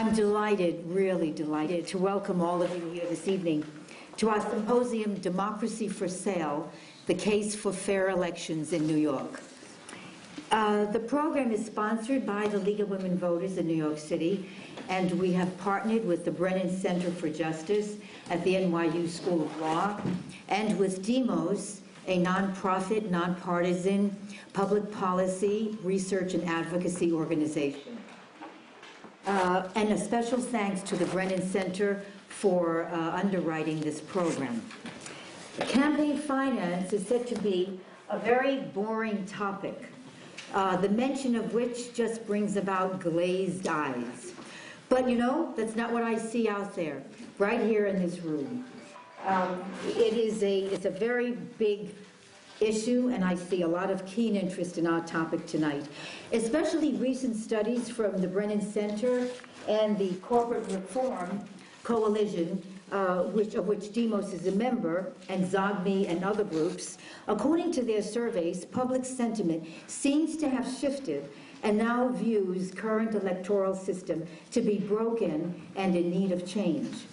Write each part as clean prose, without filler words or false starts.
I'm delighted, really delighted, to welcome all of you here this evening to our symposium, Democracy for Sale, the Case for Fair Elections in New York. The program is sponsored by the League of Women Voters in New York City, and we have partnered with the Brennan Center for Justice at the NYU School of Law, and with DEMOS, a nonprofit, nonpartisan, public policy, research and advocacy organization. And a special thanks to the Brennan Center for underwriting this program. Campaign finance is said to be a very boring topic, the mention of which just brings about glazed eyes. But you know, that's not what I see out there, right here in this room. It's a very big issue, and I see a lot of keen interest in our topic tonight, especially recent studies from the Brennan Center and the Corporate Reform Coalition, of which DEMOS is a member, and ZOGME and other groups. According to their surveys, public sentiment seems to have shifted and now views current electoral system to be broken and in need of change.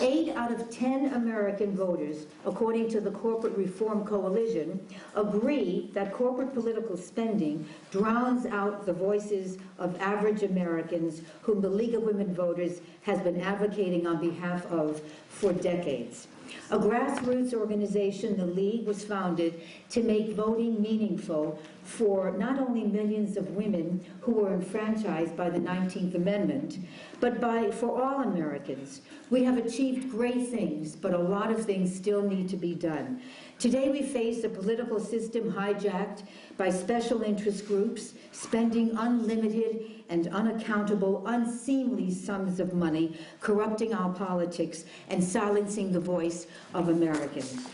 8 out of 10 American voters, according to the Corporate Reform Coalition, agree that corporate political spending drowns out the voices of average Americans whom the League of Women Voters has been advocating on behalf of for decades. A grassroots organization, the League, was founded to make voting meaningful for not only millions of women who were enfranchised by the 19th Amendment, but for all Americans. We have achieved great things, but a lot of things still need to be done. Today we face a political system hijacked by special interest groups spending unlimited and unaccountable, unseemly sums of money, corrupting our politics and silencing the voice of Americans.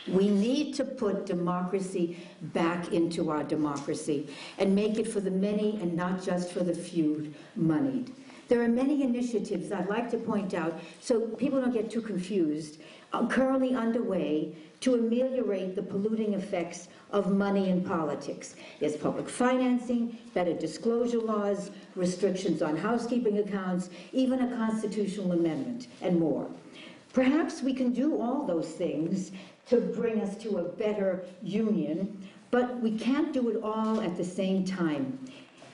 We need to put democracy back into our democracy and make it for the many and not just for the few moneyed. There are many initiatives I'd like to point out so people don't get too confused, currently underway to ameliorate the polluting effects of money in politics. There's public financing, better disclosure laws, restrictions on housekeeping accounts, even a constitutional amendment, and more. Perhaps we can do all those things to bring us to a better union, but we can't do it all at the same time.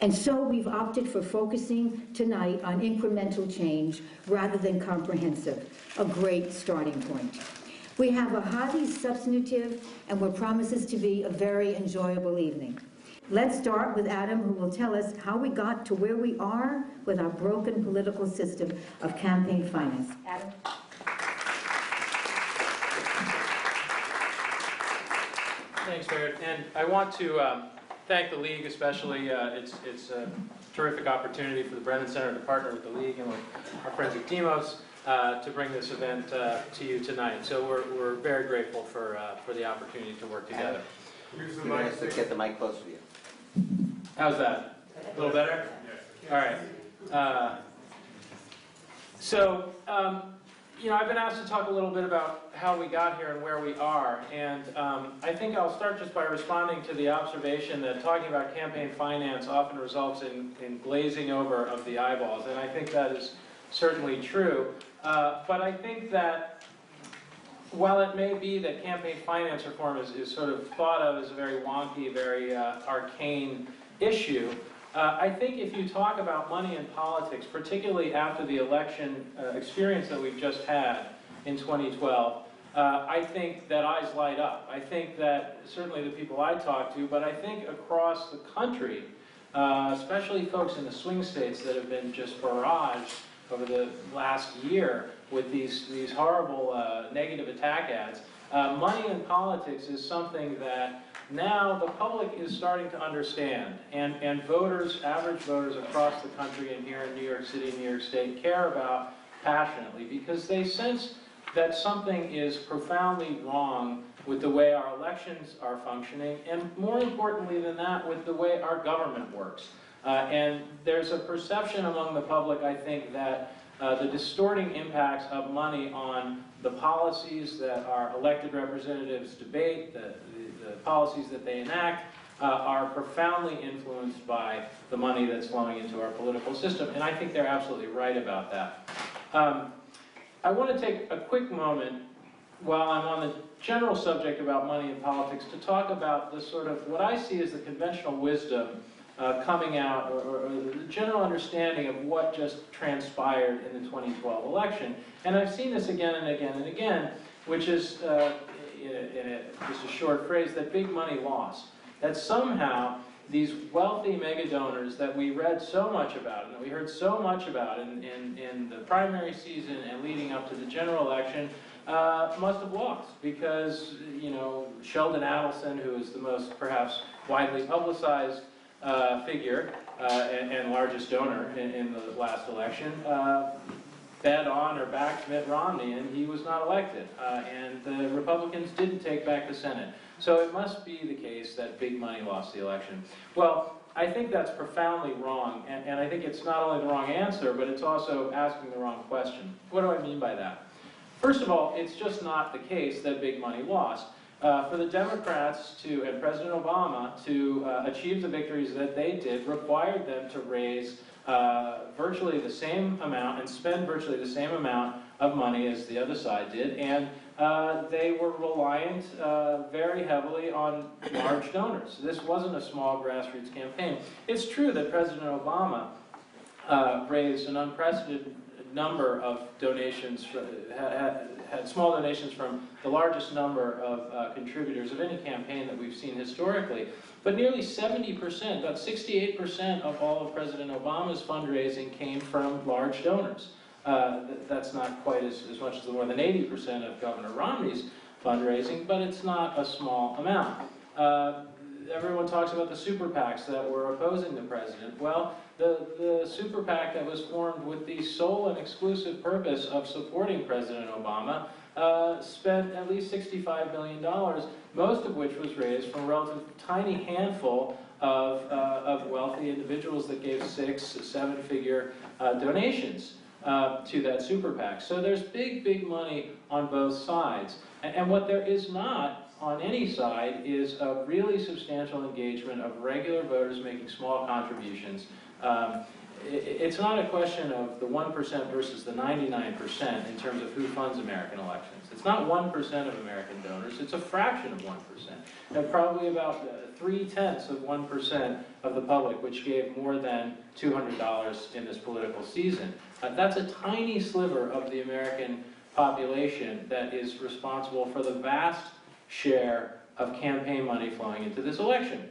And so we've opted for focusing tonight on incremental change rather than comprehensive, a great starting point. We have a highly substantive and what promises to be a very enjoyable evening. Let's start with Adam, who will tell us how we got to where we are with our broken political system of campaign finance. Adam? Thanks, Meredith. And I want to thank the League especially. It's a terrific opportunity for the Brennan Center to partner with the League and with our friends at DEMOS to bring this event to you tonight. So we're very grateful for the opportunity to work together. Use the mic. Get the mic closer to you. How's that? A little better? Yes. All right. You know, I've been asked to talk a little bit about how we got here and where we are, and I think I'll start just by responding to the observation that talking about campaign finance often results in glazing over of the eyeballs, and I think that is certainly true. But I think that while it may be that campaign finance reform is sort of thought of as a very wonky, very arcane issue, I think if you talk about money in politics, particularly after the election experience that we've just had in 2012, I think that eyes light up. I think that certainly the people I talk to, but I think across the country, especially folks in the swing states that have been just barraged over the last year with these horrible negative attack ads, money in politics is something that now the public is starting to understand, and voters, average voters across the country and here in New York City, New York State, care about passionately because they sense that something is profoundly wrong with the way our elections are functioning, and more importantly than that, with the way our government works. And there's a perception among the public, I think, that the distorting impacts of money on the policies that our elected representatives debate, the policies that they enact, are profoundly influenced by the money that's flowing into our political system, and I think they're absolutely right about that. I want to take a quick moment while I'm on the general subject about money in politics to talk about the sort of what I see as the conventional wisdom coming out, or the general understanding of what just transpired in the 2012 election. And I've seen this again and again and again, which is, just a short phrase, that big money lost. That somehow these wealthy mega donors that we read so much about and that we heard so much about in the primary season and leading up to the general election must have lost because, you know, Sheldon Adelson, who is the most perhaps widely publicized figure and largest donor in the last election, bet on or backed Mitt Romney, and he was not elected. And the Republicans didn't take back the Senate. So it must be the case that big money lost the election. Well, I think that's profoundly wrong, and I think it's not only the wrong answer, but it's also asking the wrong question. What do I mean by that? First of all, it's just not the case that big money lost. For the Democrats and President Obama to achieve the victories that they did required them to raise virtually the same amount and spend virtually the same amount of money as the other side did, and they were reliant very heavily on large donors. This wasn't a small grassroots campaign. It's true that President Obama raised an unprecedented number of donations, had small donations from the largest number of contributors of any campaign that we've seen historically. But nearly 70%, about 68% of all of President Obama's fundraising came from large donors. That's not quite as much as the more than 80% of Governor Romney's fundraising, but it's not a small amount. Everyone talks about the super PACs that were opposing the president. Well, the super PAC that was formed with the sole and exclusive purpose of supporting President Obama spent at least $65 million, most of which was raised from a relatively tiny handful of wealthy individuals that gave 6- to 7-figure donations to that super PAC. So there's big money on both sides. And what there is not on any side is a really substantial engagement of regular voters making small contributions. It's not a question of the 1% versus the 99% in terms of who funds American elections. It's not 1% of American donors, it's a fraction of 1%. And probably about 0.3% of the public which gave more than $200 in this political season. That's a tiny sliver of the American population that is responsible for the vast share of campaign money flowing into this election.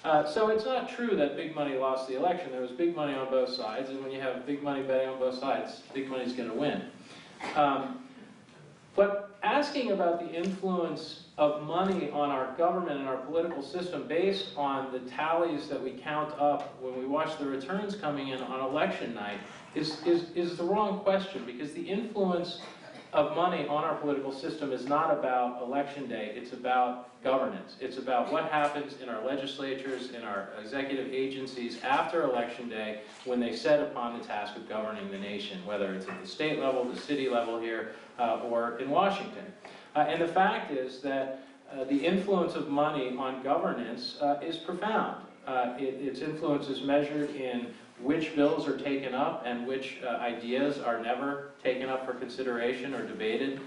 So it's not true that big money lost the election. There was big money on both sides, and when you have big money betting on both sides, big money's going to win. But asking about the influence of money on our government and our political system based on the tallies that we count up when we watch the returns coming in on election night is the wrong question, because the influence of money on our political system is not about election day, it's about governance. It's about what happens in our legislatures, in our executive agencies after election day when they set upon the task of governing the nation, whether it's at the state level, the city level here, or in Washington. And the fact is that the influence of money on governance is profound. Its influence is measured in which bills are taken up and which ideas are never taken up for consideration or debated.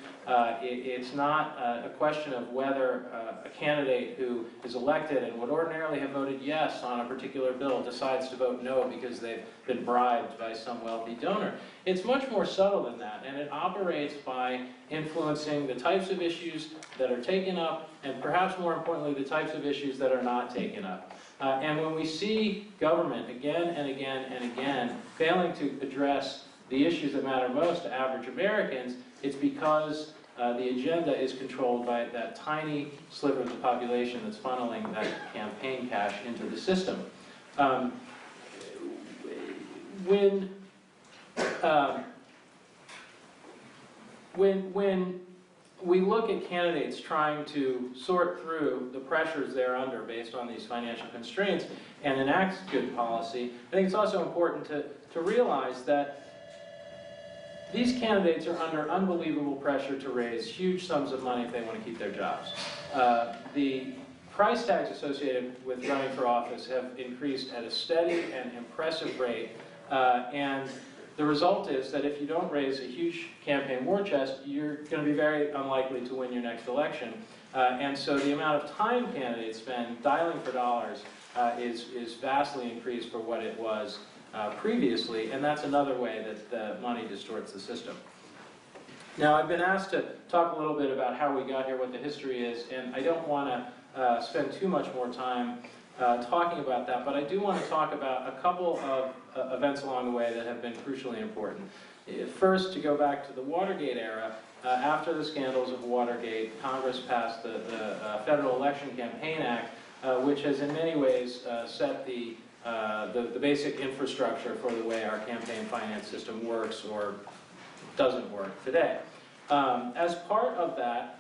It's not a question of whether a candidate who is elected and would ordinarily have voted yes on a particular bill decides to vote no because they've been bribed by some wealthy donor. It's much more subtle than that, and it operates by influencing the types of issues that are taken up and perhaps more importantly the types of issues that are not taken up. And when we see government again and again and again failing to address the issues that matter most to average Americans, it's because the agenda is controlled by that tiny sliver of the population that's funneling that campaign cash into the system. When we look at candidates trying to sort through the pressures they're under based on these financial constraints and enact good policy, I think it's also important to realize that these candidates are under unbelievable pressure to raise huge sums of money if they want to keep their jobs. The price tags associated with running for office have increased at a steady and impressive rate, and the result is that if you don't raise a huge campaign war chest, you're going to be very unlikely to win your next election. And so the amount of time candidates spend dialing for dollars is vastly increased for what it was previously, and that's another way that the money distorts the system. Now, I've been asked to talk a little bit about how we got here, what the history is, and I don't want to spend too much more time talking about that, but I do want to talk about a couple of events along the way that have been crucially important. First, to go back to the Watergate era, after the scandals of Watergate, Congress passed the Federal Election Campaign Act, which has in many ways set the basic infrastructure for the way our campaign finance system works or doesn't work today. As part of that,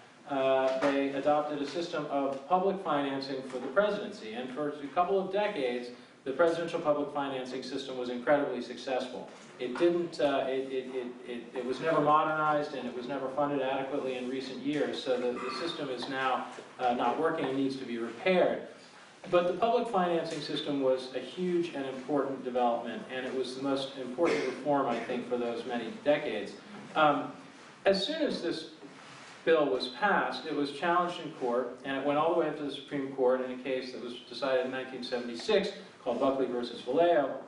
they adopted a system of public financing for the presidency, and for a couple of decades, the presidential public financing system was incredibly successful. It didn't, it was never modernized, and it was never funded adequately in recent years, so the system is now not working and needs to be repaired. But the public financing system was a huge and important development, and it was the most important reform, I think, for those many decades. As soon as this bill was passed, it was challenged in court, and it went all the way up to the Supreme Court in a case that was decided in 1976 called Buckley versus Vallejo.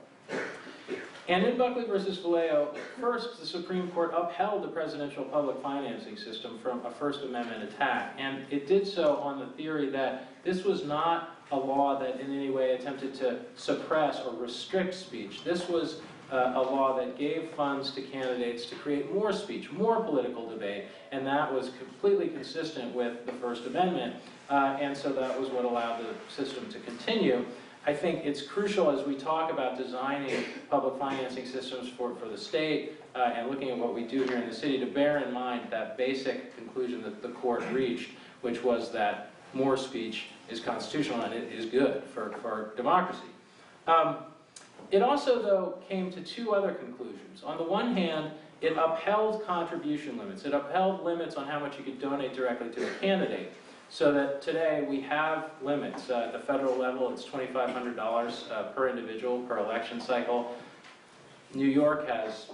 And in Buckley versus Vallejo, first, the Supreme Court upheld the presidential public financing system from a First Amendment attack, and it did so on the theory that this was not a law that in any way attempted to suppress or restrict speech. This was a law that gave funds to candidates to create more speech, more political debate, and that was completely consistent with the First Amendment, and so that was what allowed the system to continue. I think it's crucial as we talk about designing public financing systems for the state and looking at what we do here in the city to bear in mind that basic conclusion that the court reached, which was that more speech is constitutional and it is good for democracy. It also, though, came to two other conclusions. On the one hand, it upheld contribution limits. It upheld limits on how much you could donate directly to a candidate, so that today we have limits. At the federal level, it's $2,500 per individual per election cycle. New York has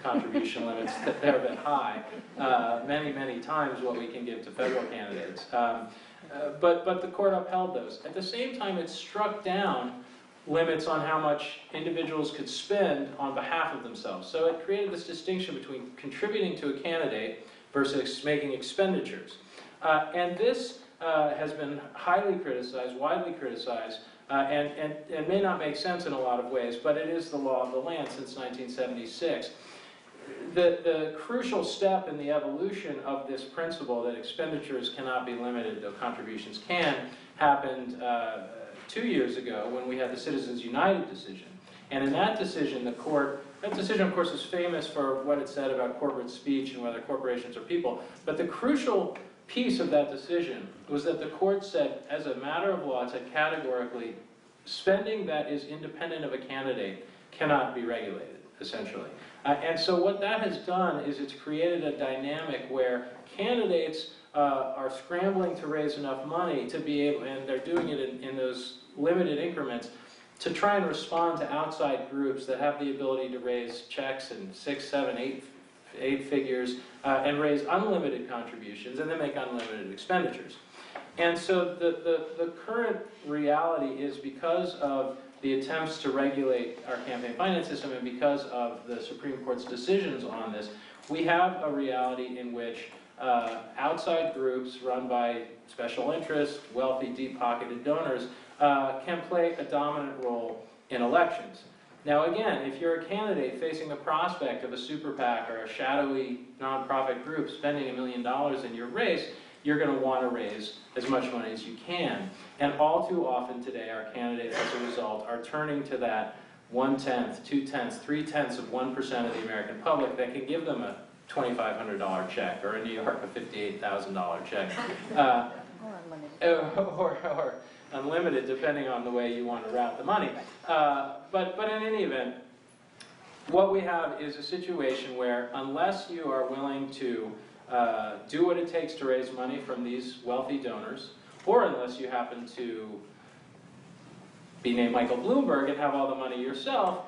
contribution limits that they're a bit high, many, many times what we can give to federal candidates. But the court upheld those. At the same time, it struck down limits on how much individuals could spend on behalf of themselves. So it created this distinction between contributing to a candidate versus making expenditures. And this has been highly criticized, widely criticized, and may not make sense in a lot of ways, but it is the law of the land since 1976. The crucial step in the evolution of this principle that expenditures cannot be limited, though contributions can, happened 2 years ago when we had the Citizens United decision. And in that decision, that decision, of course, is famous for what it said about corporate speech and whether corporations are people. But the crucial piece of that decision was that the court said, as a matter of law, it said categorically, spending that is independent of a candidate cannot be regulated, essentially. And so what that has done is it's created a dynamic where candidates are scrambling to raise enough money to be able, and they're doing it in those limited increments, to try and respond to outside groups that have the ability to raise checks in 6, 7, 8 figures and raise unlimited contributions and then make unlimited expenditures. And so the current reality is, because of the attempts to regulate our campaign finance system and because of the Supreme Court's decisions on this, we have a reality in which outside groups run by special interests, wealthy, deep-pocketed donors, can play a dominant role in elections. Now again, if you're a candidate facing the prospect of a super PAC or a shadowy nonprofit group spending $1 million in your race, you're going to want to raise as much money as you can. And all too often today, our candidates, as a result, are turning to that 1/10, 2/10, 3/10 of 1% of the American public that can give them a $2,500 check, or in New York, a $58,000 check. Or unlimited, depending on the way you want to route the money. But in any event, what we have is a situation where, unless you are willing to do what it takes to raise money from these wealthy donors, or unless you happen to be named Michael Bloomberg and have all the money yourself,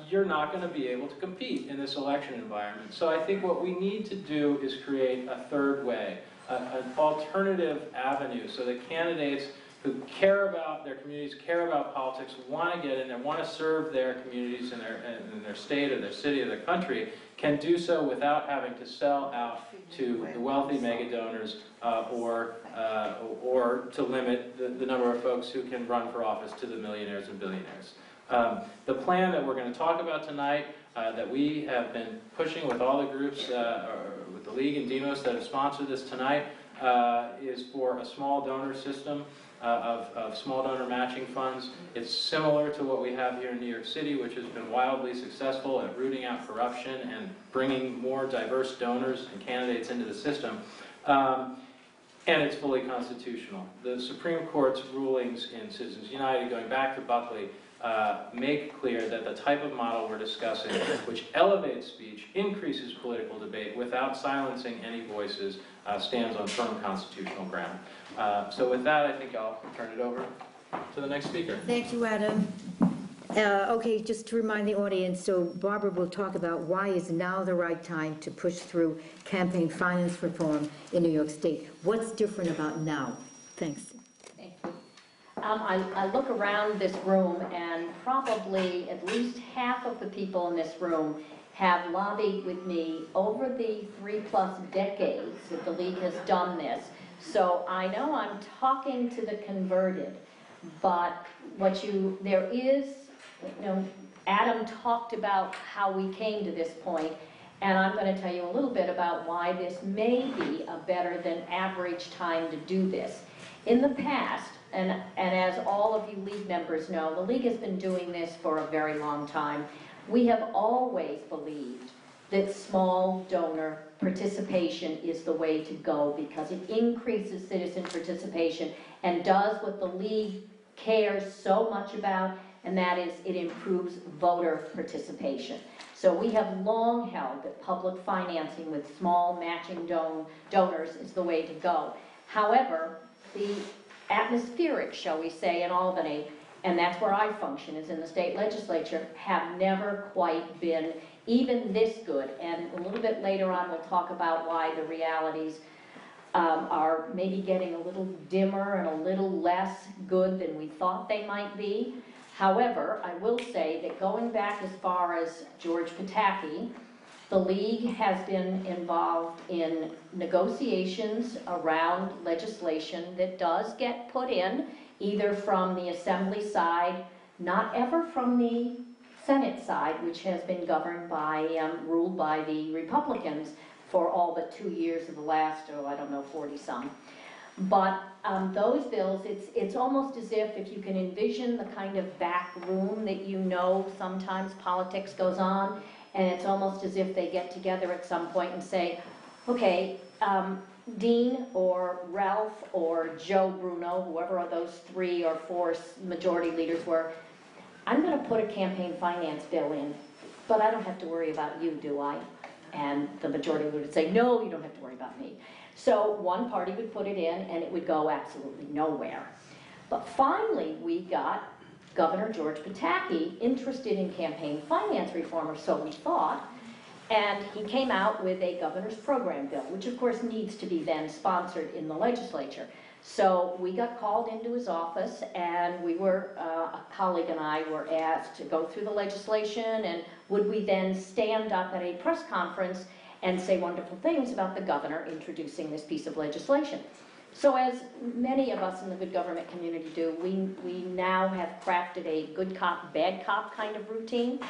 you're not going to be able to compete in this election environment. So I think what we need to do is create a third way, an alternative avenue, so that candidates who care about their communities, care about politics, want to get in there, want to serve their communities in their state or their city or their country, can do so without having to sell out to the wealthy mega donors or to limit the number of folks who can run for office to the millionaires and billionaires. The plan that we're going to talk about tonight, that we have been pushing with all the groups, with the League and Demos that have sponsored this tonight, is for a small donor system of small donor matching funds. It's similar to what we have here in New York City, which has been wildly successful at rooting out corruption and bringing more diverse donors and candidates into the system. And it's fully constitutional. The Supreme Court's rulings in Citizens United, going back to Buckley, make clear that the type of model we're discussing, which elevates speech, increases political debate without silencing any voices, stands on firm constitutional ground. So with that, I think I'll turn it over to the next speaker. Thank you, Adam. Okay, just to remind the audience, so Barbara will talk about why is now the right time to push through campaign finance reform in New York State. What's different about now? Thanks. Thank you. I look around this room, and probably at least half of the people in this room have lobbied with me over the 3+ decades that the League has done this. So I know I'm talking to the converted, but Adam talked about how we came to this point, and I'm going to tell you a little bit about why this may be a better than average time to do this. In the past, and as all of you League members know, the League has been doing this for a very long time. We have always believed that small donor participation is the way to go because it increases citizen participation and does what the League cares so much about, and that is it improves voter participation. So we have long held that public financing with small matching donors is the way to go. However, the atmospheric, shall we say, in Albany, and that's where I function, is in the state legislature, have never quite been even this good. And a little bit later on, we'll talk about why the realities are maybe getting a little dimmer and a little less good than we thought they might be. However, I will say that going back as far as George Pataki, the League has been involved in negotiations around legislation that does get put in, either from the Assembly side, not ever from the Senate side, which has been governed by, ruled by the Republicans for all but 2 years of the last, 40-some. But those bills, it's almost as if you can envision the kind of back room that sometimes politics goes on, and it's almost as if they get together at some point and say, okay, Dean or Ralph or Joe Bruno, whoever of those 3 or 4 majority leaders were, I'm going to put a campaign finance bill in, but I don't have to worry about you, do I? And the majority would say, no, you don't have to worry about me. So one party would put it in, and it would go absolutely nowhere. But finally, we got Governor George Pataki interested in campaign finance reform, or so we thought, and he came out with a governor's program bill, which of course needs to be then sponsored in the legislature. So we got called into his office, and a colleague and I were asked to go through the legislation, and would we then stand up at a press conference and say wonderful things about the governor introducing this piece of legislation. So as many of us in the good government community do, we now have crafted a good cop, bad cop kind of routine.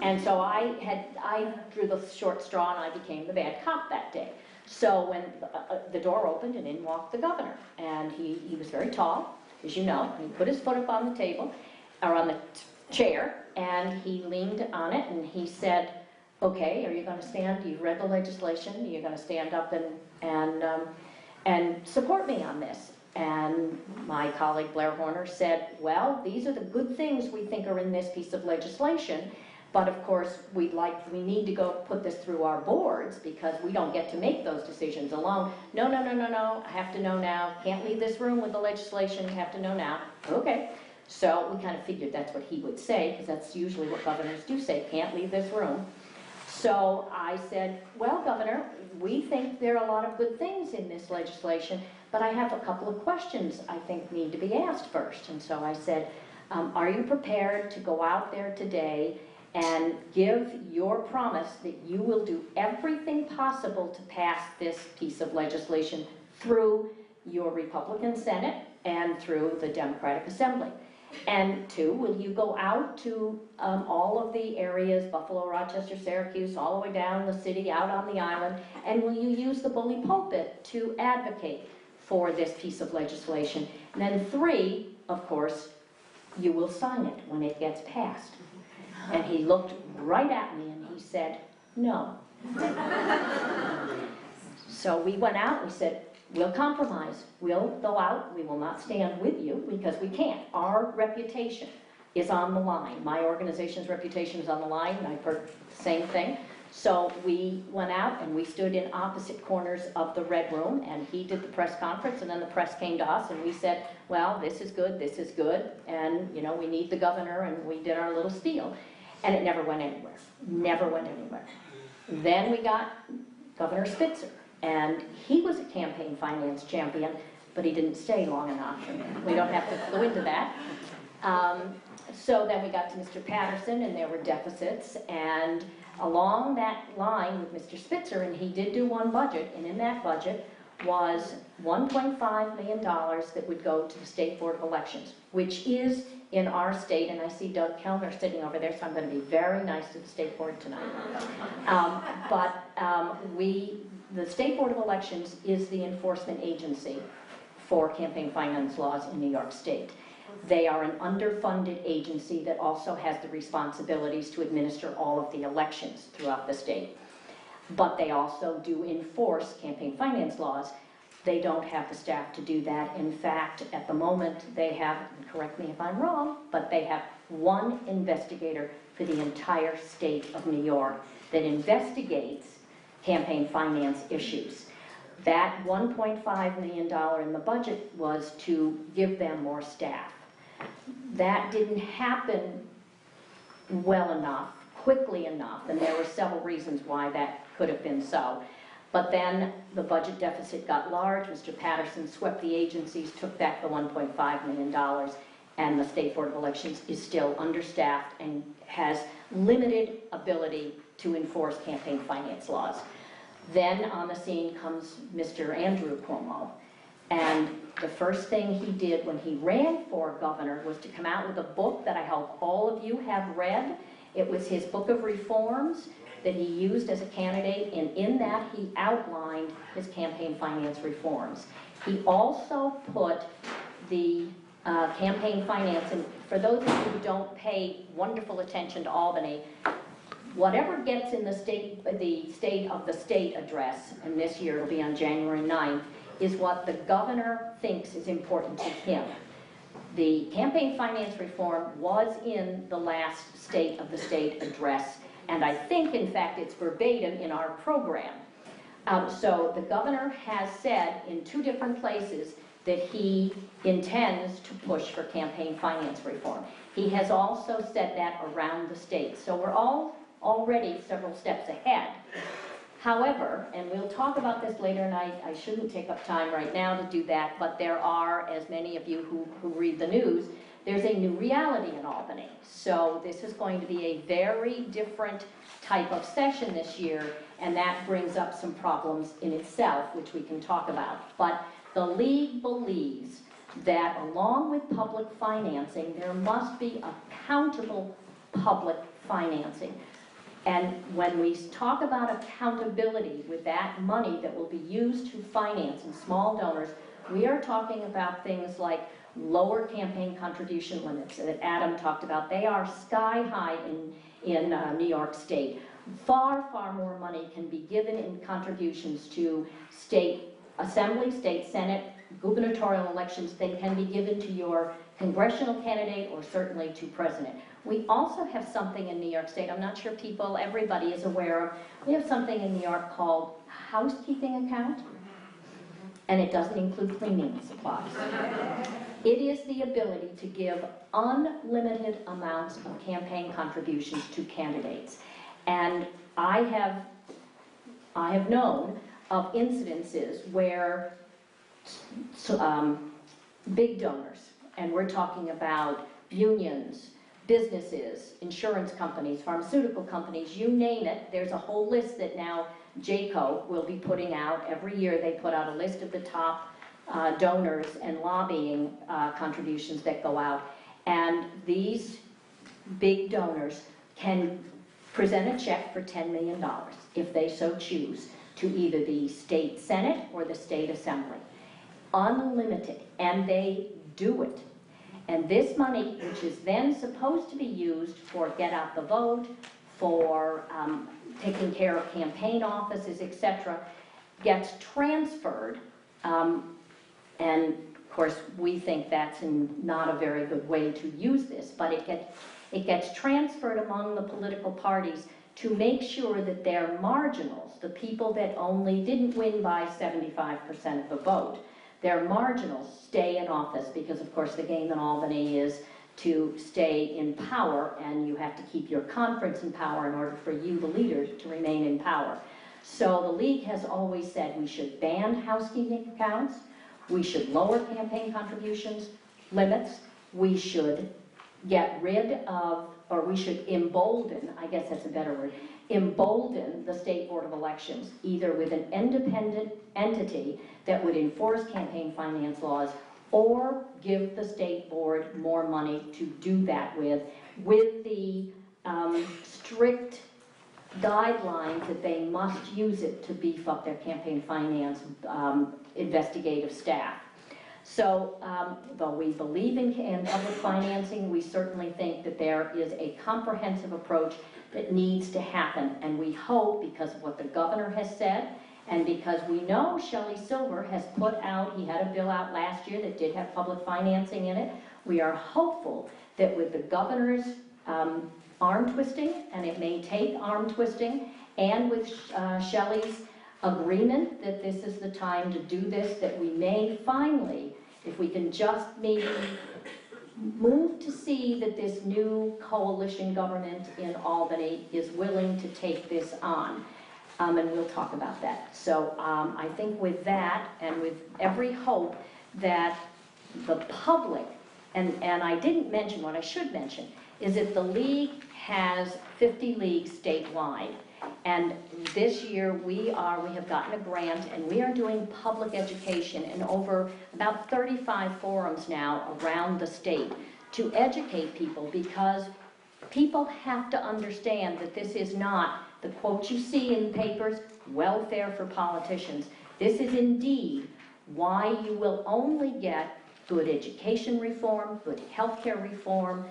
And so I drew the short straw, and I became the bad cop that day. So when the door opened, and in walked the governor, and he was very tall, as you know, and he put his foot up on the table, or on the chair, and he leaned on it, and he said, okay, are you going to stand, you've read the legislation, you're going to stand up and support me on this? And my colleague Blair Horner said, well, these are the good things we think are in this piece of legislation, But of course, we need to go put this through our boards because we don't get to make those decisions alone. No, no, no, no, no, I have to know now. Can't leave this room with the legislation, have to know now. Okay. So we kind of figured that's what he would say, because that's usually what governors do say, can't leave this room. So I said, well, Governor, we think there are a lot of good things in this legislation, but I have a couple of questions I think need to be asked first. And so I said, are you prepared to go out there today and give your promise that you will do everything possible to pass this piece of legislation through your Republican Senate and through the Democratic Assembly? And two, will you go out to all of the areas, Buffalo, Rochester, Syracuse, all the way down the city, out on the island, and will you use the bully pulpit to advocate for this piece of legislation? And then three, of course, you will sign it when it gets passed. And he looked right at me and he said, no. So we went out and we said, we'll compromise. We'll go out. We will not stand with you because we can't. Our reputation is on the line. My organization's reputation is on the line, and I've heard the same thing. So we went out and we stood in opposite corners of the Red Room, and he did the press conference, and then the press came to us, and we said, well, this is good, and, you know, we need the governor, and we did our little spiel. And it never went anywhere. Never went anywhere. Then we got Governor Spitzer. And he was a campaign finance champion, but he didn't stay long enough. We don't have to go into that. So then we got to Mr. Patterson, and there were deficits. And along that line with Mr. Spitzer, and he did do one budget, and in that budget was $1.5 million that would go to the State Board of Elections, which is in our state, and I see Doug Kellner sitting over there, so I'm going to be very nice to the State Board tonight. The State Board of Elections is the enforcement agency for campaign finance laws in New York State. They are an underfunded agency that also has the responsibilities to administer all of the elections throughout the state. But they also do enforce campaign finance laws. They don't have the staff to do that. In fact, at the moment, they have, and correct me if I'm wrong, but they have one investigator for the entire state of New York that investigates campaign finance issues. That $1.5 million in the budget was to give them more staff. That didn't happen well enough, quickly enough, and there were several reasons why that could have been so. But then the budget deficit got large. Mr. Patterson swept the agencies, took back the $1.5 million, and the State Board of Elections is still understaffed and has limited ability to enforce campaign finance laws. Then on the scene comes Mr. Andrew Cuomo. And the first thing he did when he ran for governor was to come out with a book that I hope all of you have read. It was his book of reforms that he used as a candidate, and in that he outlined his campaign finance reforms. He also put the campaign finance, and for those of you who don't pay wonderful attention to Albany, whatever gets in the state of the state address, and this year it'll be on January 9th, is what the governor thinks is important to him. The campaign finance reform was in the last state of the state address, and I think, in fact, it's verbatim in our program. So the governor has said in 2 different places that he intends to push for campaign finance reform. He has also said that around the state. So we're all already several steps ahead. However, and we'll talk about this later, and I shouldn't take up time right now to do that, but there are, as many of you who read the news, there's a new reality in Albany. So this is going to be a very different type of session this year, and that brings up some problems in itself, which we can talk about. But the League believes that along with public financing, there must be accountable public financing. And when we talk about accountability with that money that will be used to finance and small donors, we are talking about things like lower campaign contribution limits that Adam talked about. They are sky high in New York State. Far, far more money can be given in contributions to state assembly, state senate, gubernatorial elections, they can be given to your congressional candidate or certainly to president. We also have something in New York State, I'm not sure everybody is aware of, we have something in New York called housekeeping account, and it doesn't include cleaning supplies. It is the ability to give unlimited amounts of campaign contributions to candidates. And I have known of incidences where big donors, and we're talking about unions, businesses, insurance companies, pharmaceutical companies, you name it. There's a whole list that now JACO will be putting out. Every year they put out a list of the top donors and lobbying contributions that go out. And these big donors can present a check for $10 million, if they so choose, to either the state senate or the state assembly. Unlimited, and they do it. And this money, which is then supposed to be used for get out the vote, for taking care of campaign offices, etc., gets transferred. And of course, we think that's not a very good way to use this, but it gets transferred among the political parties to make sure that their marginals, the people that only didn't win by 75% of the vote, their marginals stay in office, because of course the game in Albany is to stay in power, and you have to keep your conference in power in order for you, the leader, to remain in power. So the League has always said we should ban housekeeping accounts, we should lower campaign contributions limits, we should get rid of, or we should embolden, I guess that's a better word, embolden the State Board of Elections, either with an independent entity that would enforce campaign finance laws, or give the State Board more money to do that with the strict guidelines that they must use it to beef up their campaign finance investigative staff. So, though we believe in public financing, we certainly think that there is a comprehensive approach that needs to happen. And we hope, because of what the governor has said, and because we know Shelley Silver has put out, he had a bill out last year that did have public financing in it, we are hopeful that with the governor's arm twisting, and it may take arm twisting, and with Shelley's agreement that this is the time to do this, that we may finally, if we can just maybe move to see that this new coalition government in Albany is willing to take this on. And we'll talk about that. So I think with that, and with every hope that the public, and I didn't mention, what I should mention, is that the League has 50 leagues statewide. And this year we have gotten a grant, and we are doing public education in over about 35 forums now around the state to educate people, because people have to understand that this is not the quote you see in papers, welfare for politicians. This is indeed why you will only get good education reform, good healthcare reform,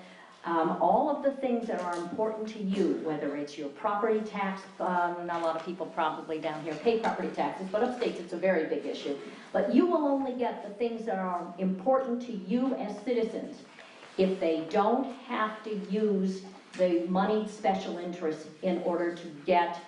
all of the things that are important to you, whether it's your property tax, not a lot of people probably down here pay property taxes, but upstate it's a very big issue. But you will only get the things that are important to you as citizens if they don't have to use the moneyed special interests in order to get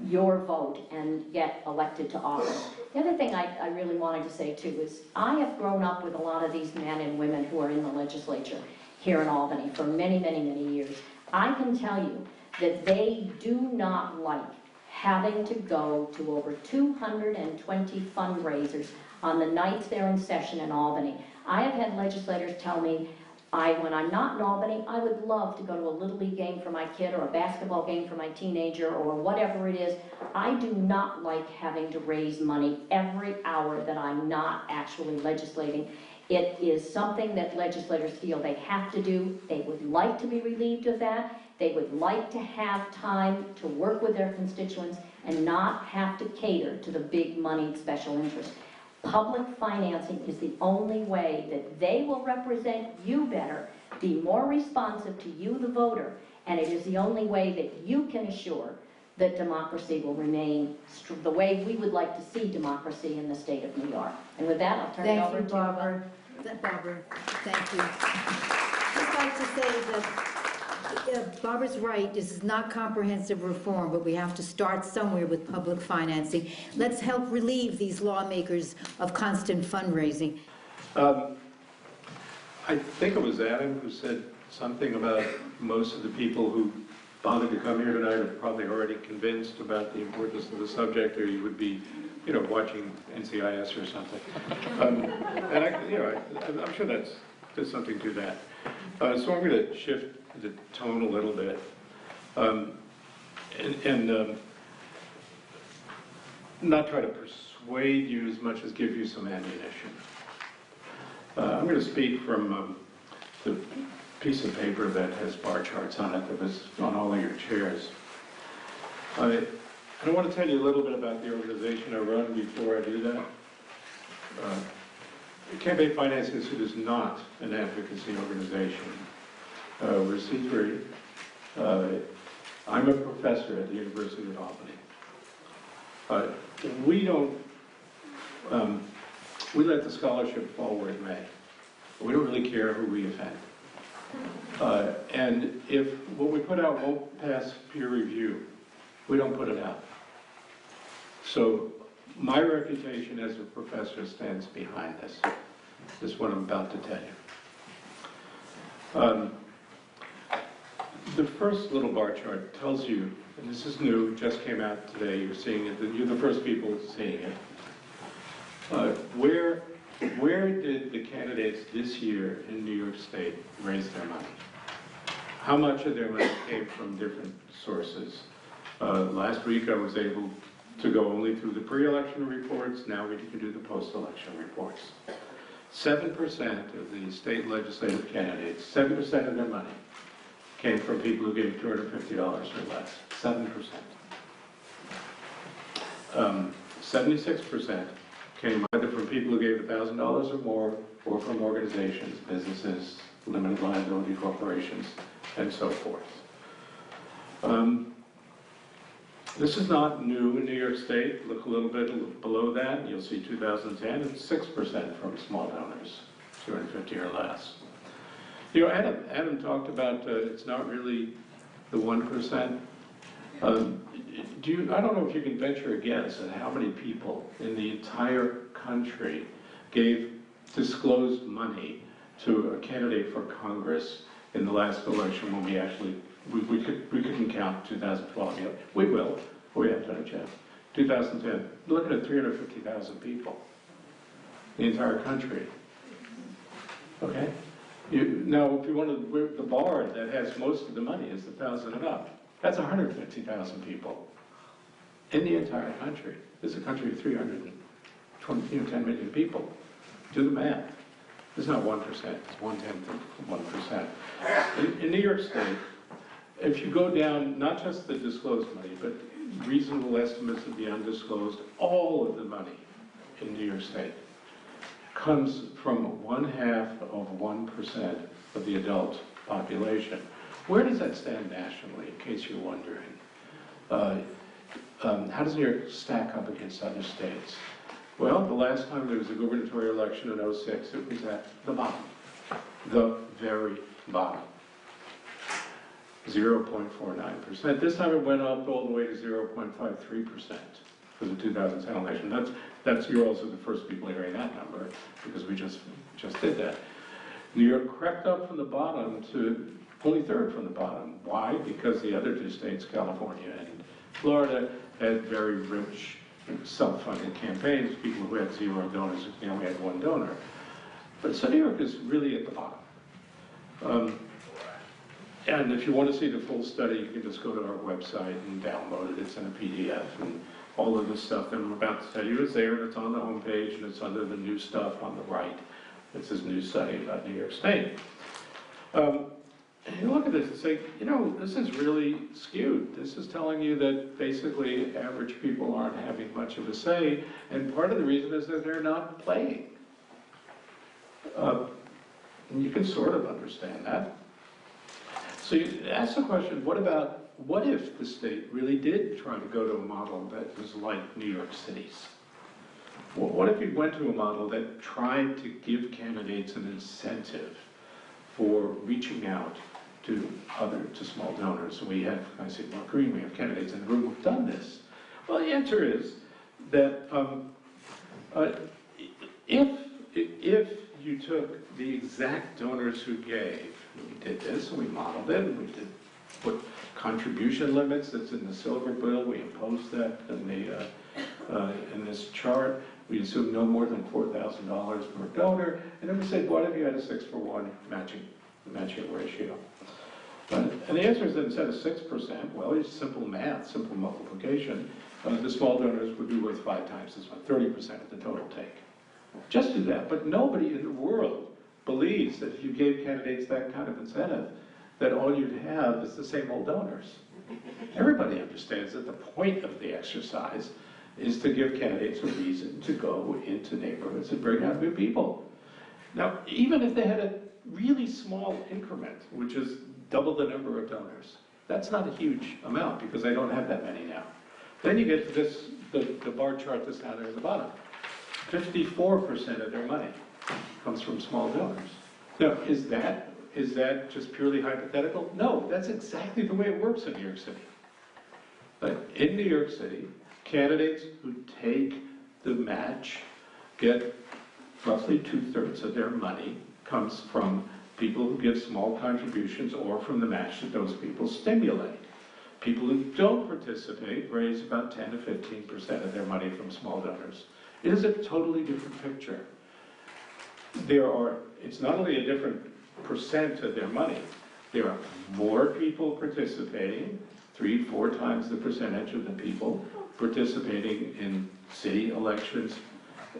your vote and get elected to office. The other thing I really wanted to say too is I have grown up with a lot of these men and women who are in the legislature here in Albany for many, many, many years. I can tell you that they do not like having to go to over 220 fundraisers on the nights they're in session in Albany. I have had legislators tell me, when I'm not in Albany, I would love to go to a Little League game for my kid or a basketball game for my teenager or whatever it is. I do not like having to raise money every hour that I'm not actually legislating. It is something that legislators feel they have to do. They would like to be relieved of that. They would like to have time to work with their constituents and not have to cater to the big moneyed special interests. Public financing is the only way that they will represent you better, be more responsive to you, the voter, and it is the only way that you can assure that democracy will remain the way we would like to see democracy in the state of New York. And with that, I'll turn it over to Barbara. Barbara, thank you. Just like to say that Barbara's right, this is not comprehensive reform, but we have to start somewhere with public financing. Let's help relieve these lawmakers of constant fundraising. I think it was Adam who said something about most of the people who bothered to come here tonight are probably already convinced about the importance of the subject, or you would be, you know, watching NCIS or something. And I'm sure there's something to that. So I'm going to shift the tone a little bit, and not try to persuade you as much as give you some ammunition. I'm going to speak from the piece of paper that has bar charts on it that was on all of your chairs. I want to tell you a little bit about the organization I run before I do that. The Campaign Finance Institute is not an advocacy organization. We're C3. I'm a professor at the University of Albany. We let the scholarship fall where it may. We don't really care who we offend. And if what we put out won't pass peer review, we don't put it out. So my reputation as a professor stands behind this. This is what I'm about to tell you. The first little bar chart tells you, and this is new, just came out today, you're seeing it, you're the first people seeing it. Where did the candidates this year in New York State raise their money? How much of their money came from different sources? Last week I was able to go only through the pre-election reports. Now we can do the post-election reports. 7% of the state legislative candidates, 7% of their money came from people who gave $250 or less. 7%. 76% came either from people who gave $1,000 or more, or from organizations, businesses, limited liability corporations, and so forth. This is not new in New York State. Look a little bit below that, and you'll see 2010, it's 6% from small donors, 250 or less. You know, Adam talked about it's not really the 1%. I don't know if you can venture a guess at how many people in the entire country gave disclosed money to a candidate for Congress in the last election when we couldn't count 2012 yet. We will. We haven't done it yet. 2010, looking at 350,000 people. The entire country. Okay? Now, if you want to, the bar that has most of the money is the 1,000 and up. That's 150,000 people in the entire country. This is a country of 10 million people. Do the math. It's not 1%, it's 1/10 of 1%. In New York State, if you go down, not just the disclosed money, but reasonable estimates of the undisclosed, all of the money in New York State comes from 0.5% of the adult population. Where does that stand nationally, in case you're wondering? How does New York stack up against other states? Well, the last time there was a gubernatorial election in 2006, it was at the bottom, the very bottom, 0.49%. This time it went up all the way to 0.53% for the 2010 election. You're also the first people hearing that number, because we just did that. New York crept up from the bottom to only third from the bottom. Why? Because the other two states, California and Florida, had very rich self-funded campaigns, people who had 0 donors, we only had 1 donor. But so New York is really at the bottom. And if you want to see the full study, you can just go to our website and download it. It's in a PDF, and all of the stuff that I'm about to tell you is there, and it's on the homepage, and it's under the new stuff on the right. It's this new study about New York State. And you look at this and say, you know, this is really skewed. This is telling you that basically average people aren't having much of a say, and part of the reason is that they're not playing. And you can sort of understand that. So you ask the question, what about what if the state really did try to go to a model that was like New York City's? Well, what if you went to a model that tried to give candidates an incentive for reaching out to small donors? We have, I say Mark Green, we have candidates in the room who've done this. Well, the answer is that if you took the exact donors who gave, we did this, and we modeled it, and we did put contribution limits, that's in the silver bill, we imposed that in this chart. We assumed no more than $4,000 per donor, and then we said, what if you had a 6-for-1 matching ratio? And the answer is that instead of 6%, well, it's simple math, simple multiplication, the small donors would be worth 5 times as much, 30% of the total take. Just do that, but nobody in the world believes that if you gave candidates that kind of incentive, that all you'd have is the same old donors. Everybody understands that the point of the exercise is to give candidates a reason to go into neighborhoods and bring out new people. Now, even if they had a really small increment, which is double the number of donors, that's not a huge amount because they don't have that many now. Then you get to this, the bar chart that's down there at the bottom. 54% of their money comes from small donors. Now, is that just purely hypothetical? No, that's exactly the way it works in New York City. But in New York City, candidates who take the match get roughly 2/3 of their money comes from people who give small contributions or from the match that those people stimulate. People who don't participate raise about 10 to 15% of their money from small donors. It is a totally different picture. It's not only a different percent of their money, there are more people participating, 3-4 times the percentage of the people participating in city elections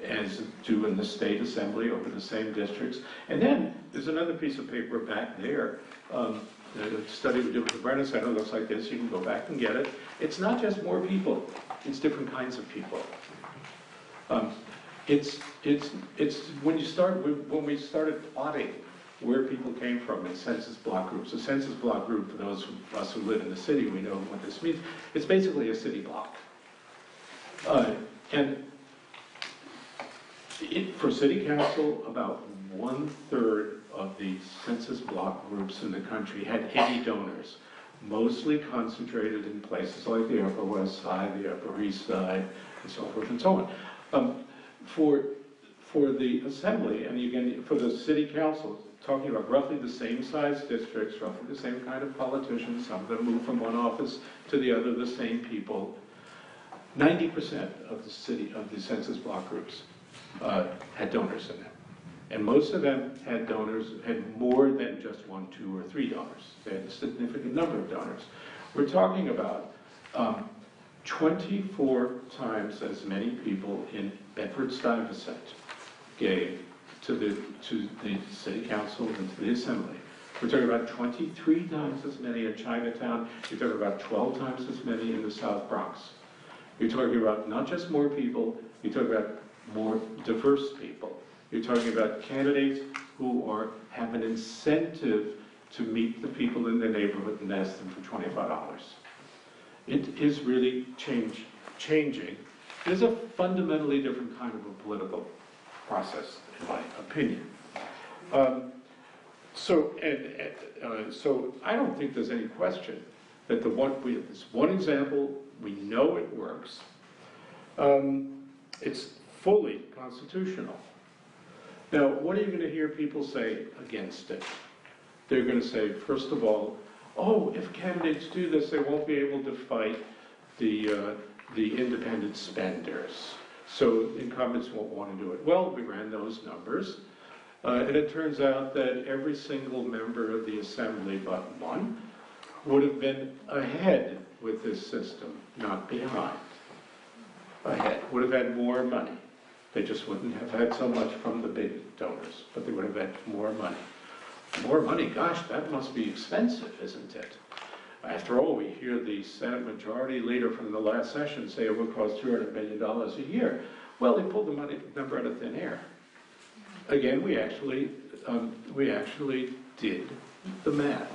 as do in the state assembly over the same districts. And then there's another piece of paper back there. The study we did with the Brennan Center looks like this. You can go back and get it. It's not just more people, it's different kinds of people. It's when we started plotting where people came from in census block groups. A census block group, for those of us who live in the city, we know what this means. It's basically a city block. For city council, about 1/3 of the census block groups in the country had any donors, mostly concentrated in places like the Upper West Side, the Upper East Side, and so forth and so on. For the assembly, and again, for the city council, talking about roughly the same size districts, roughly the same kind of politicians, some of them move from one office to the other, the same people, 90% of the census block groups had donors in them. And most of them had more than just 1, 2, or 3 donors. They had a significant number of donors. We're talking about 24 times as many people in Bedford-Stuyvesant gave to the city council and to the assembly. We're talking about 23 times as many in Chinatown. You're talking about 12 times as many in the South Bronx. You're talking about not just more people, you're talking about more diverse people. You're talking about candidates who have an incentive to meet the people in their neighborhood and ask them for $25. It is really changing. It is a fundamentally different kind of a political process, in my opinion. So I don't think there's any question that we have this one example, we know it works. It's fully constitutional. Now, what are you going to hear people say against it? They're going to say, first of all, oh, if candidates do this, they won't be able to fight the independent spenders. So incumbents won't want to do it. Well, we ran those numbers, and it turns out that every single member of the assembly but one would have been ahead with this system, not behind. Ahead, would have had more money. They just wouldn't have had so much from the big donors, but they would have had more money. More money, gosh, that must be expensive, isn't it? After all, we hear the Senate Majority Leader from the last session say it would cost $200 million a year. Well, they pulled the number out of thin air. Again, we actually did the math.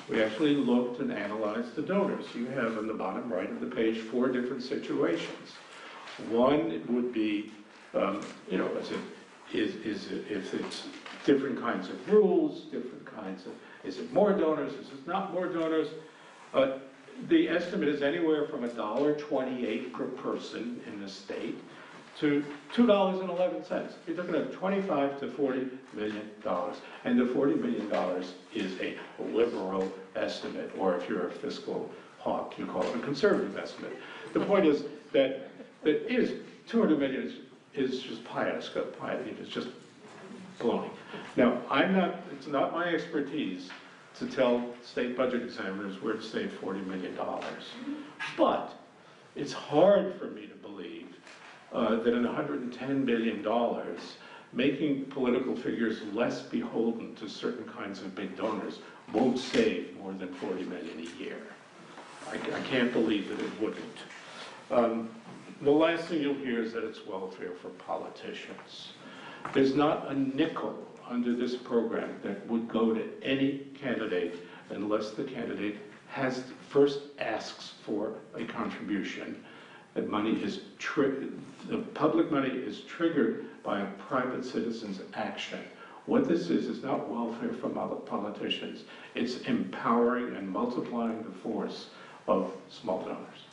we actually looked and analyzed the donors. You have on the bottom right of the page 4 different situations. One would be, you know, if it's different kinds of rules, different kinds of, is it more donors, is it not more donors? The estimate is anywhere from $1.28 per person in the state to $2.11. You're looking at $25 to $40 million. And the $40 million is a liberal estimate, or if you're a fiscal hawk, you call it a conservative estimate. The point is that it is $200 million is just pious, it's just baloney. Now, it's not my expertise to tell state budget examiners where to save $40 million. But it's hard for me to believe that in $110 billion, making political figures less beholden to certain kinds of big donors won't save more than $40 million a year. I can't believe that it wouldn't. The last thing you'll hear is that it's welfare for politicians. There's not a nickel under this program that would go to any candidate unless the candidate first asks for a contribution. That money is the public money is triggered by a private citizen's action. What this is not welfare for politicians. It's empowering and multiplying the force of small donors.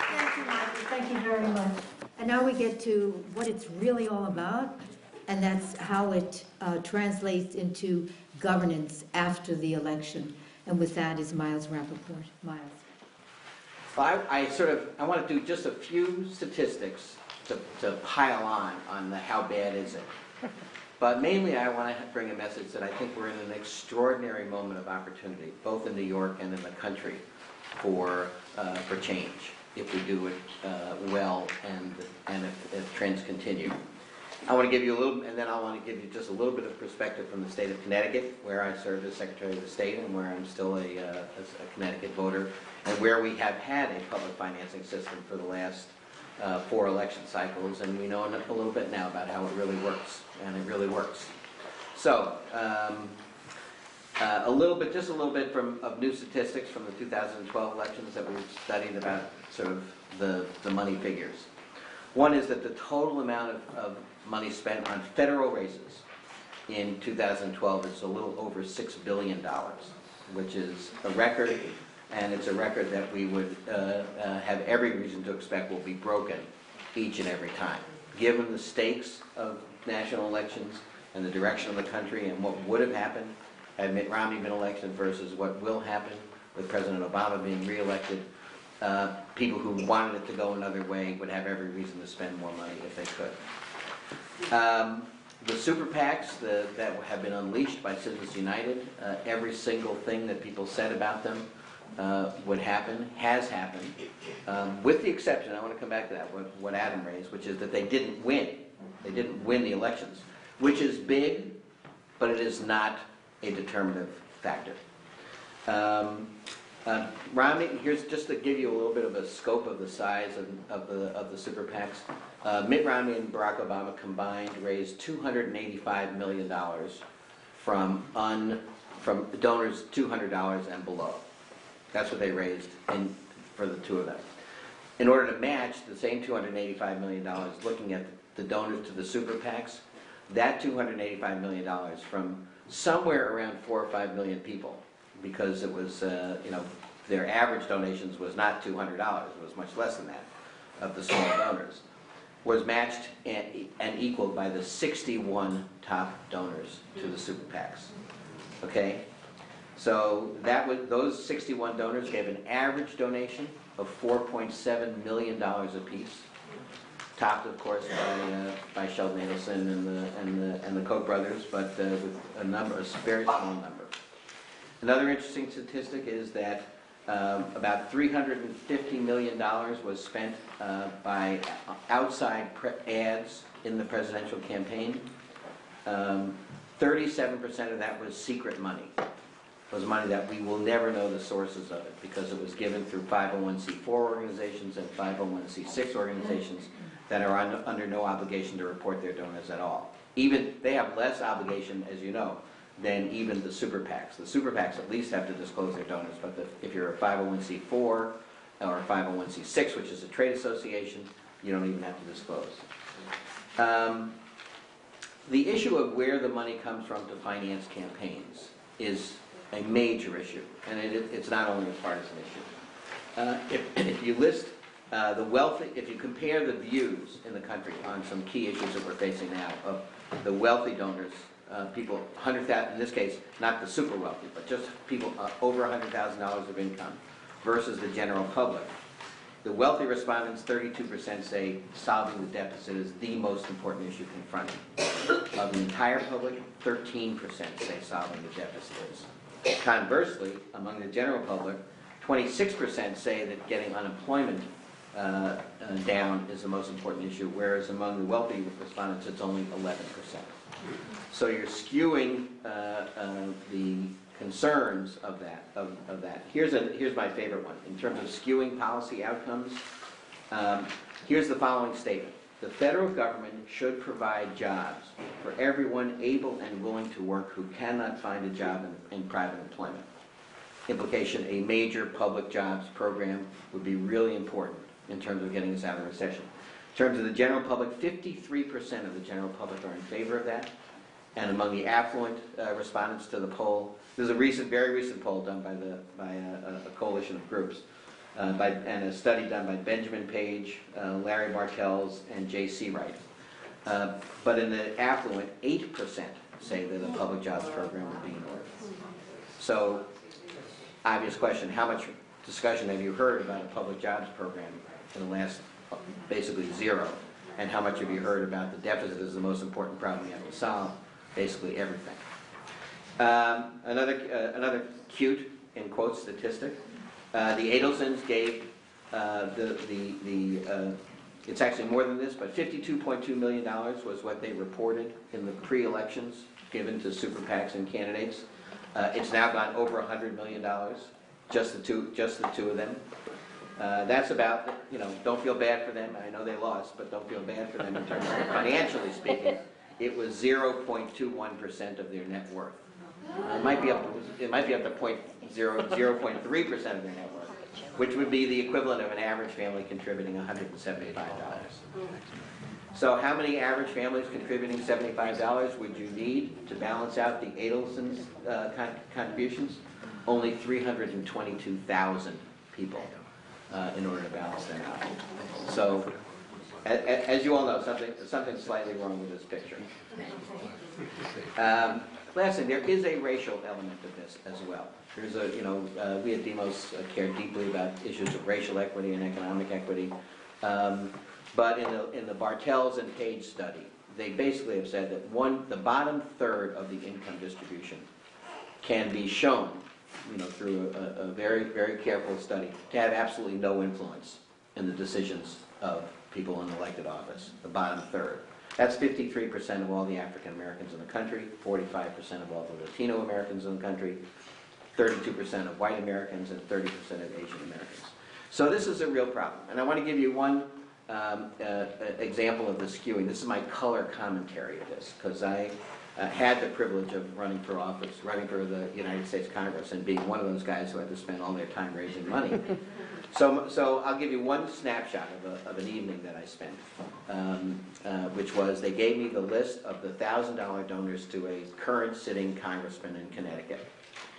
Thank you, Michael. Thank you very much. And now we get to what it's really all about, and that's how it translates into governance after the election. And with that is Miles Rappaport. Miles. Well, I want to do just a few statistics to pile on the how bad is it. But mainly I want to bring a message that I think we're in an extraordinary moment of opportunity, both in New York and in the country, for change, if we do it well and if trends continue. I want to give you a little, and then I want to give you just a little bit of perspective from the state of Connecticut, where I served as Secretary of the State and where I'm still a Connecticut voter, and where we have had a public financing system for the last 4 election cycles, and we know a little bit now about how it really works, and it really works. So, just a little bit of new statistics from the 2012 elections that we've studied about sort of the money figures. One is that the total amount of money spent on federal races in 2012 is a little over $6 billion, which is a record, and it's a record that we would have every reason to expect will be broken each and every time. Given the stakes of national elections and the direction of the country and what would have happened had Mitt Romney been elected versus what will happen with President Obama being reelected, people who wanted it to go another way would have every reason to spend more money if they could. The super PACs that have been unleashed by Citizens United, every single thing that people said about them would happen, has happened, with the exception, I want to come back to that, what Adam raised, which is that they didn't win. They didn't win the elections, which is big, but it is not a determinative factor. Romney, here's just to give you a little bit of a scope of the size of the super PACs. Mitt Romney and Barack Obama combined raised $285 million from donors $200 and below. That's what they raised for the two of them. In order to match the same $285 million, looking at the donors to the super PACs, that $285 million from somewhere around 4 or 5 million people, because it was, their average donations was not $200, it was much less than that, of the small donors, was matched and equaled by the 61 top donors to the super PACs. Okay? So those 61 donors gave an average donation of $4.7 million apiece, topped, of course, by Sheldon Adelson and the Koch brothers, but with a very small number. Another interesting statistic is that about $350 million was spent by outside ads in the presidential campaign. 37% of that was secret money. It was money that we will never know the sources of it, because it was given through 501c4 organizations and 501c6 organizations that are under no obligation to report their donors at all. Even, they have less obligation, as you know, than even the super PACs. The super PACs at least have to disclose their donors, but if you're a 501c4 or a 501c6, which is a trade association, you don't even have to disclose. The issue of where the money comes from to finance campaigns is a major issue, and it's not only a partisan issue. If you list the wealthy, if you compare the views in the country on some key issues that we're facing now of the wealthy donors, people 100,000, in this case, not the super wealthy, but just people over $100,000 of income versus the general public. The wealthy respondents, 32% say solving the deficit is the most important issue confronting. Of the entire public, 13% say solving the deficit is. Conversely, among the general public, 26% say that getting unemployment down is the most important issue, whereas among the wealthy respondents, it's only 11%. So you're skewing the concerns of that. Here's my favorite one. In terms of skewing policy outcomes, here's the following statement. The federal government should provide jobs for everyone able and willing to work who cannot find a job in private employment. Implication, a major public jobs program would be really important in terms of getting us out of the recession. In terms of the general public, 53% of the general public are in favor of that. And among the affluent respondents to the poll, there's a very recent poll done by a coalition of groups, and a study done by Benjamin Page, Larry Martels, and J.C. Wright. But in the affluent, 8% say that a public jobs program would be in order. So, obvious question, how much discussion have you heard about a public jobs program in the last, basically zero? And how much have you heard about the deficit as the most important problem you have to solve? Basically everything. Another cute, in quotes, statistic. The Adelsons gave it's actually more than this, but $52.2 million was what they reported in the pre-elections given to super PACs and candidates. It's now gone over $100 million, just the two of them. That's about, don't feel bad for them. I know they lost, but don't feel bad for them in terms of financially speaking. It was 0.21% of their net worth. It might be up to 0.3% of their net worth, which would be the equivalent of an average family contributing $175. So how many average families contributing $75 would you need to balance out the Adelson's contributions? Only 322,000 people in order to balance them out. So, as you all know, something's slightly wrong with this picture. Lastly, there is a racial element of this as well. There's we at Demos care deeply about issues of racial equity and economic equity. But in the Bartels and Page study, they basically have said that the bottom third of the income distribution can be shown, through a very, very careful study, to have absolutely no influence in the decisions of people in elected office, the bottom third. That's 53% of all the African Americans in the country, 45% of all the Latino Americans in the country, 32% of white Americans, and 30% of Asian Americans. So this is a real problem. And I want to give you one example of the skewing. This is my color commentary of this, because I had the privilege of running for office, running for the United States Congress, and being one of those guys who had to spend all their time raising money. So I'll give you one snapshot of an evening that I spent, which was they gave me the list of the $1,000 donors to a current sitting congressman in Connecticut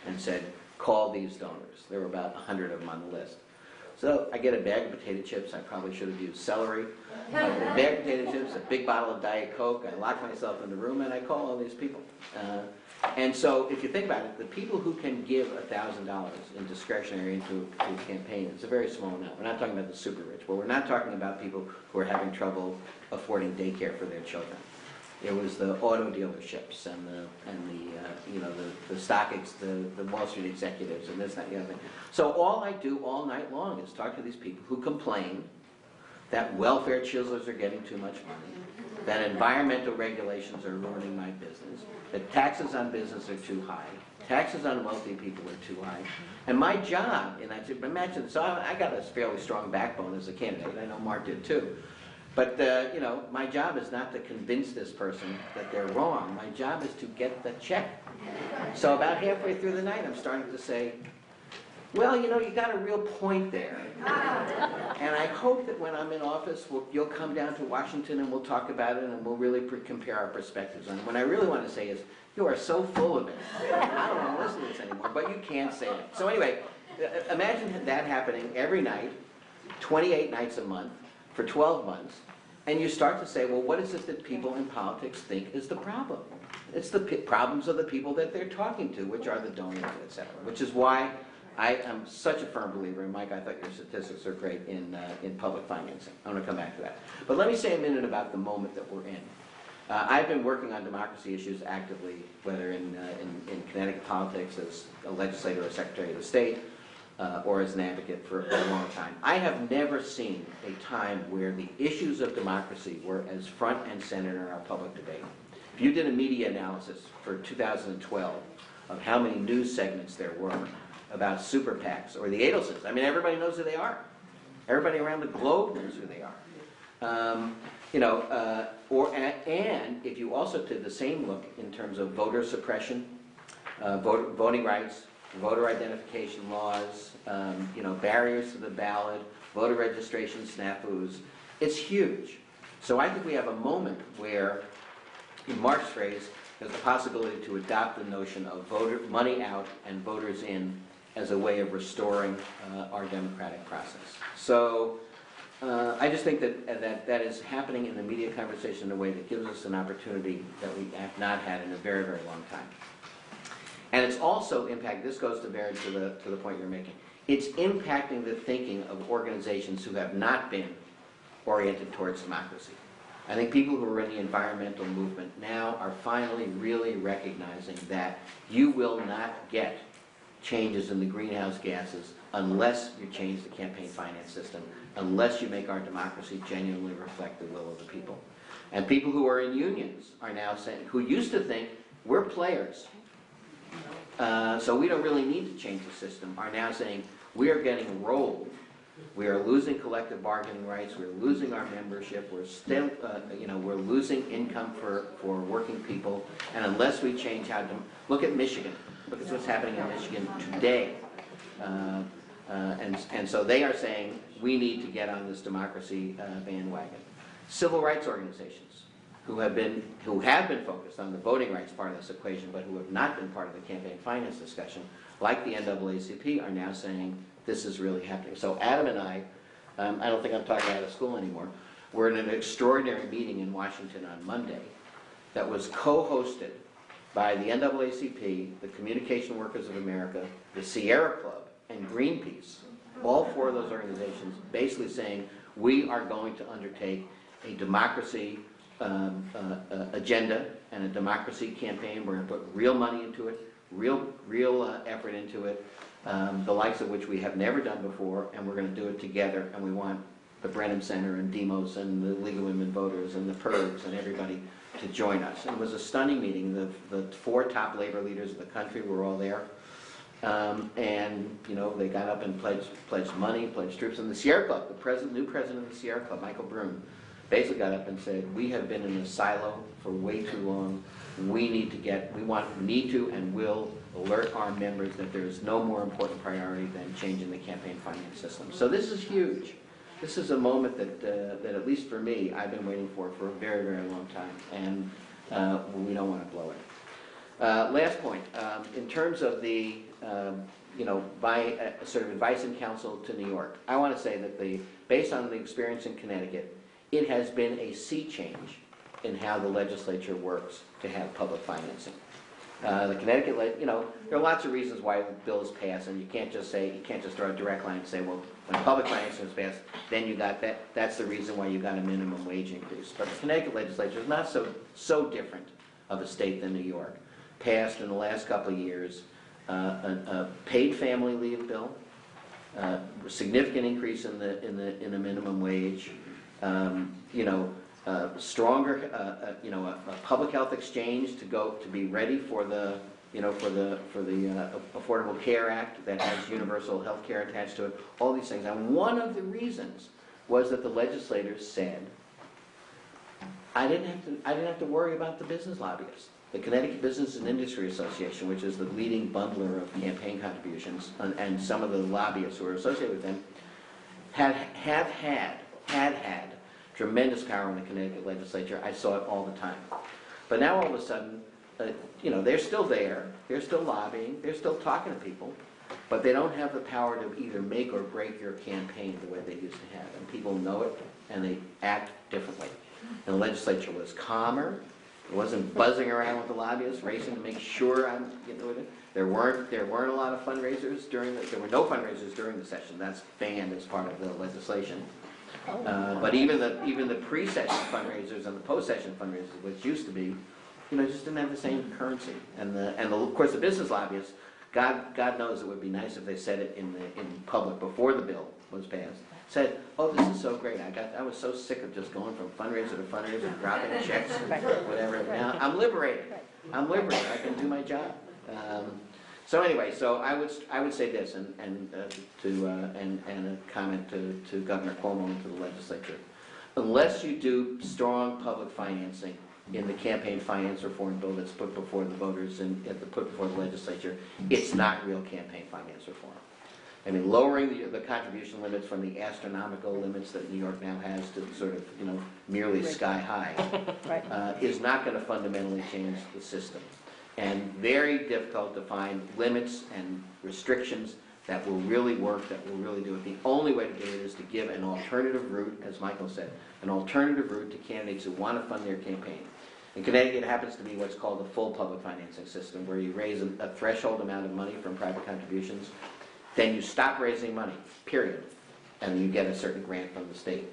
and said, call these donors. There were about 100 of them on the list. So I get a bag of potato chips. I probably should have used celery. A bag of potato chips, a big bottle of Diet Coke. I lock myself in the room and I call all these people. And so if you think about it, the people who can give $1,000 in discretionary into a campaign, it's a very small amount. We're not talking about the super rich, but we're not talking about people who are having trouble affording daycare for their children. It was the auto dealerships and the Wall Street executives and this, that, the other thing. So all I do all night long is talk to these people who complain that welfare chiselers are getting too much money, that environmental regulations are ruining my business, that taxes on business are too high, taxes on wealthy people are too high. And my job, and I imagine, so I got a fairly strong backbone as a candidate, I know Mark did too. But, you know, my job is not to convince this person that they're wrong. My job is to get the check. So about halfway through the night, I'm starting to say, well, you know, you got a real point there. And I hope that when I'm in office, you'll come down to Washington and we'll talk about it and we'll really compare our perspectives. And what I really want to say is, you are so full of it. I don't want to listen to this anymore, but you can't say it. So anyway, imagine that happening every night, 28 nights a month, for 12 months. And you start to say, well, what is it that people in politics think is the problem? It's the problems of the people that they're talking to, which are the donors, et cetera. Which is why I am such a firm believer, and Mike, I thought your statistics are great in public financing. I'm going to come back to that. But let me say a minute about the moment that we're in. I've been working on democracy issues actively, whether in Connecticut politics as a legislator or secretary of the state, or as an advocate for a long time. I have never seen a time where the issues of democracy were as front and center in our public debate. If you did a media analysis for 2012 of how many news segments there were about super PACs or the Adelsons, I mean, everybody knows who they are. Everybody around the globe knows who they are. You know, and if you also did the same look in terms of voter suppression, voting rights, voter identification laws, you know, barriers to the ballot, voter registration snafus, it's huge. So I think we have a moment where, in Mark's phrase, there's the possibility to adopt the notion of money out and voters in as a way of restoring our democratic process. So I just think that is happening in the media conversation in a way that gives us an opportunity that we have not had in a very, very long time. And it's also this goes to the point you're making. It's impacting the thinking of organizations who have not been oriented towards democracy. I think people who are in the environmental movement now are finally really recognizing that you will not get changes in the greenhouse gases unless you change the campaign finance system, unless you make our democracy genuinely reflect the will of the people. And people who are in unions are now saying, who used to think we're players, so we don't really need to change the system, are now saying we are getting rolled. We are losing collective bargaining rights. We're losing our membership. We're still, you know, we're losing income for working people. And unless we change how to look at Michigan, look at what's happening in Michigan today. And so they are saying we need to get on this democracy bandwagon. Civil rights organizations who have been focused on the voting rights part of this equation, but who have not been part of the campaign finance discussion, like the NAACP, are now saying this is really happening. So Adam and I don't think I'm talking out of school anymore, we're in an extraordinary meeting in Washington on Monday that was co-hosted by the NAACP, the Communication Workers of America, the Sierra Club, and Greenpeace. All four of those organizations basically saying we are going to undertake a democracy agenda and a democracy campaign. We're going to put real money into it, real effort into it, the likes of which we have never done before, and we're going to do it together. And we want the Brennan Center and Demos and the League of Women Voters and the PIRGs and everybody to join us. And it was a stunning meeting. The four top labor leaders of the country were all there. And, you know, they got up and pledged money, pledged troops. And the Sierra Club, new president of the Sierra Club, Michael Broom, basically got up and said, we have been in a silo for way too long. We need to and will alert our members that there is no more important priority than changing the campaign finance system. So this is huge. This is a moment that at least for me, I've been waiting for a very, very long time. And we don't want to blow it. Last point, in terms of the, you know, sort of advice and counsel to New York, I want to say that based on the experience in Connecticut, it has been a sea change in how the legislature works to have public financing. The Connecticut, you know, there are lots of reasons why bills pass, and you can't just draw a direct line and say, well, when public financing is passed, then you got that. That's the reason why you got a minimum wage increase. But the Connecticut legislature is not so different of a state than New York. Passed in the last couple of years a paid family leave bill, significant increase in the minimum wage. You know, stronger, you know, a public health exchange to be ready for the, you know, for the Affordable Care Act that has universal health care attached to it. All these things, and one of the reasons was that the legislators said I didn't have to worry about the business lobbyists. The Connecticut Business and Industry Association, which is the leading bundler of campaign contributions, and some of the lobbyists who are associated with them, had tremendous power in the Connecticut legislature. I saw it all the time. But now all of a sudden, they're still there, they're still lobbying, they're still talking to people, but they don't have the power to either make or break your campaign the way they used to have. And people know it, and they act differently. And the legislature was calmer. It wasn't buzzing around with the lobbyists, racing to make sure I'm getting with it. There weren't a lot of fundraisers there were no fundraisers during the session. That's banned as part of the legislation. But even the pre-session fundraisers and the post-session fundraisers, which used to be, just didn't have the same currency. And of course the business lobbyists, God knows it would be nice if they said it in public before the bill was passed. Said, "Oh, this is so great. I was so sick of just going from fundraiser to fundraiser, dropping checks, whatever. Now I'm liberated. I can do my job." So anyway, I would say this, and a comment to Governor Cuomo and to the legislature: unless you do strong public financing in the campaign finance reform bill that's put before the voters and put before the legislature, it's not real campaign finance reform. I mean, lowering the contribution limits from the astronomical limits that New York now has to sort of, merely sky high, is not going to fundamentally change the system. And very difficult to find limits and restrictions that will really work, that will really do it. The only way to do it is to give an alternative route, as Michael said, an alternative route to candidates who want to fund their campaign. In Connecticut, it happens to be what's called the full public financing system, where you raise a threshold amount of money from private contributions, then you stop raising money, period, and you get a certain grant from the state.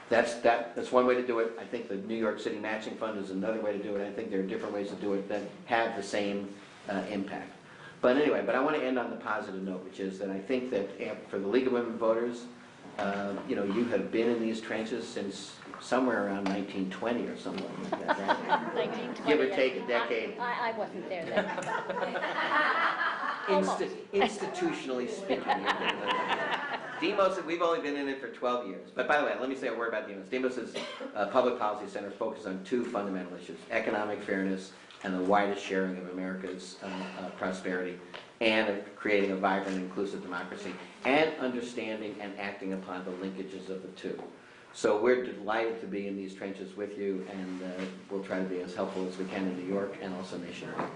That's one way to do it. I think the New York City Matching Fund is another way to do it. I think there are different ways to do it that have the same impact. But anyway, I want to end on the positive note, which is that I think that for the League of Women Voters, you have been in these trenches since somewhere around 1920 or something like that, right? 1920. Give or take a decade. I wasn't there then. Institutionally speaking. Demos, we've only been in it for 12 years. But by the way, let me say a word about Demos. Demos is a public policy center focused on two fundamental issues: economic fairness and the widest sharing of America's prosperity, and creating a vibrant and inclusive democracy, and understanding and acting upon the linkages of the two. So we're delighted to be in these trenches with you, and we'll try to be as helpful as we can in New York and also nationwide.